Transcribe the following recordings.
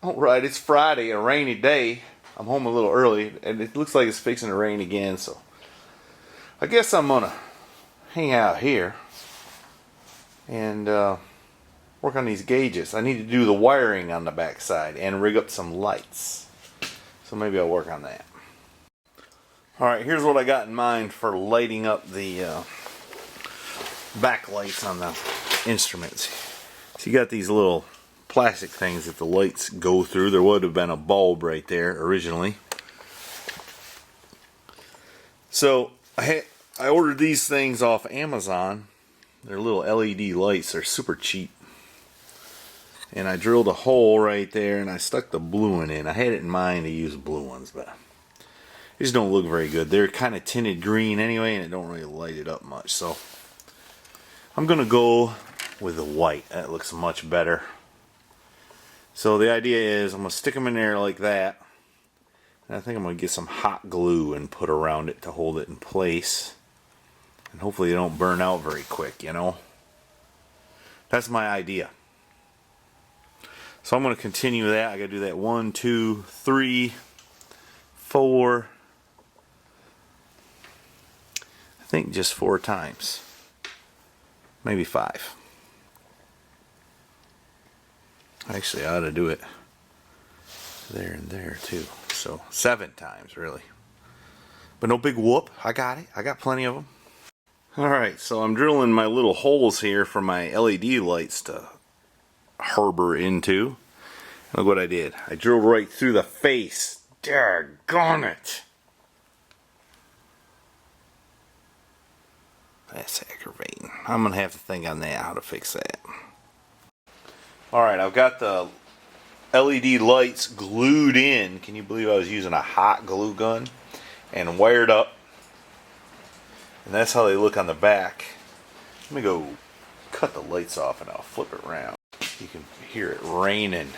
Alright, it's Friday, a rainy day. I'm home a little early, and it looks like it's fixing to rain again, so I guess I'm gonna hang out here and work on these gauges. I need to do the wiring on the back side and rig up some lights. So maybe I'll work on that. Alright, here's what I got in mind for lighting up the backlights on the instruments. So you got these little plastic things that the lights go through. There would have been a bulb right there originally. So I ordered these things off Amazon. They're little LED lights. They're super cheap. And I drilled a hole right there and I stuck the blue one in. I had it in mind to use blue ones, but they just don't look very good. They're kind of tinted green anyway, and it don't really light it up much. So I'm gonna go with the white. That looks much better. So the idea is I'm going to stick them in there like that. And I think I'm going to get some hot glue and put around it to hold it in place. And hopefully they don't burn out very quick, you know. That's my idea. So I'm going to continue that. I got to do that 1, 2, 3, 4. I think just 4 times. Maybe 5. Actually, I ought to do it there and there too. So 7 times, really. But no big whoop. I got it. I got plenty of them. Alright, so I'm drilling my little holes here for my LED lights to harbor into. Look what I did. I drilled right through the face. Daggone it. That's aggravating. I'm going to have to think on that, how to fix that. Alright, I've got the LED lights glued in. Can you believe I was using a hot glue gun? And wired up. And that's how they look on the back. Let me go cut the lights off and I'll flip it around. You can hear it raining.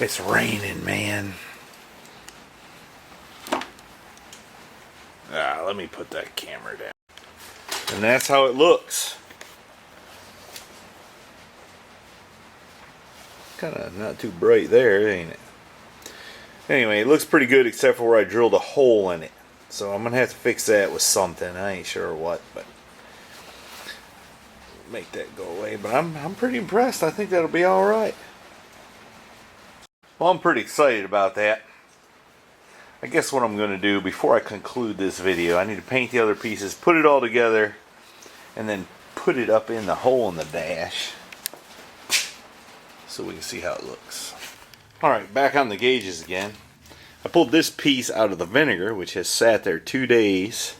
It's raining, man. Let me put that camera down. And that's how it looks. Kind of not too bright there, ain't it? Anyway, it looks pretty good except for where I drilled a hole in it. So I'm going to have to fix that with something. I ain't sure what, but make that go away. But I'm pretty impressed. I think that'll be alright. Well, I'm pretty excited about that. I guess what I'm going to do before I conclude this video, I need to paint the other pieces, put it all together, and then put it up in the hole in the dash so we can see how it looks. Alright, back on the gauges again. I pulled this piece out of the vinegar, which has sat there 2 days,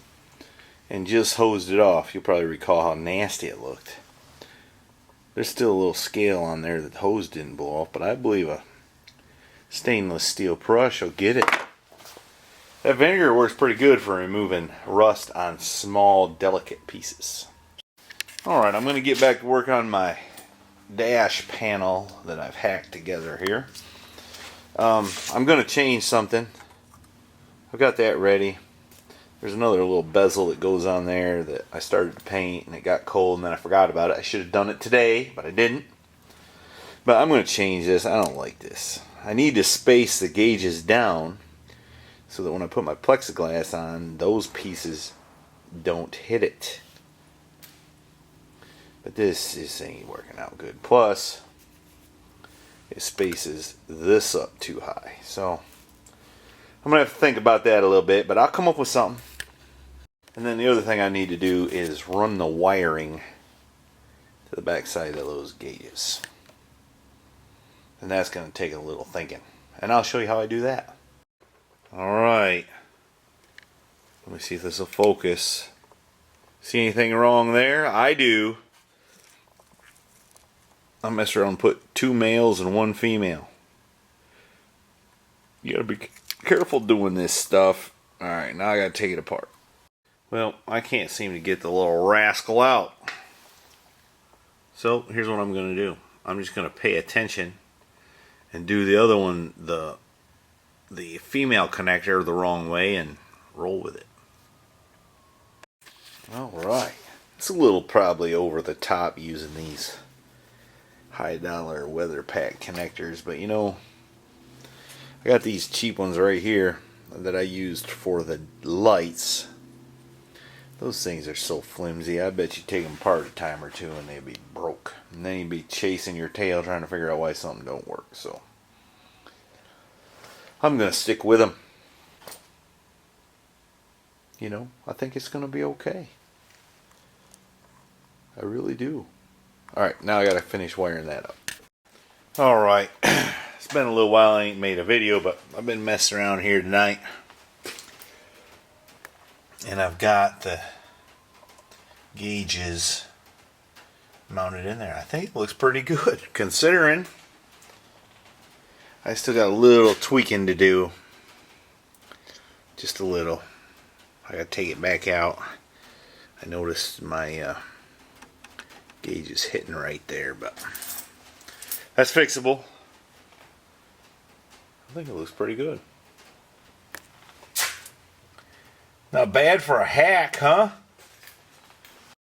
and just hosed it off. You'll probably recall how nasty it looked. There's still a little scale on there that the hose didn't blow off, but I believe a stainless steel brush will get it. That vinegar works pretty good for removing rust on small, delicate pieces. Alright, I'm going to get back to work on my dash panel that I've hacked together here. I'm going to change something. I've got that ready. There's another little bezel that goes on there that I started to paint and it got cold and then I forgot about it. I should have done it today, but I didn't. But I'm going to change this. I don't like this. I need to space the gauges down so that when I put my plexiglass on, those pieces don't hit it. But this ain't working out good. Plus, it spaces this up too high. So, I'm going to have to think about that a little bit, but I'll come up with something. And then the other thing I need to do is run the wiring to the back side of those gauges. And that's going to take a little thinking. And I'll show you how I do that. Alright. Let me see if this will focus. See anything wrong there? I do. I messed around and put 2 males and 1 female. You gotta be careful doing this stuff. Alright, now I gotta take it apart. Well, I can't seem to get the little rascal out. So, here's what I'm gonna do. I'm just gonna pay attention and do the other one, the female connector, the wrong way and roll with it. Alright. It's a little probably over the top using these high dollar weather pack connectors, but you know, I got these cheap ones right here that I used for the lights. Those things are so flimsy. I bet you take them apart a time or two and they'd be broke. And then you'd be chasing your tail trying to figure out why something don't work. So I'm going to stick with them. You know, I think it's going to be okay. I really do. Alright, now I got to finish wiring that up. Alright, it's been a little while I ain't made a video, but I've been messing around here tonight. And I've got the gauges mounted in there. I think it looks pretty good, considering I still got a little tweaking to do. Just a little. I gotta take it back out. I noticed my gauge is hitting right there, but that's fixable. I think it looks pretty good. Not bad for a hack, huh?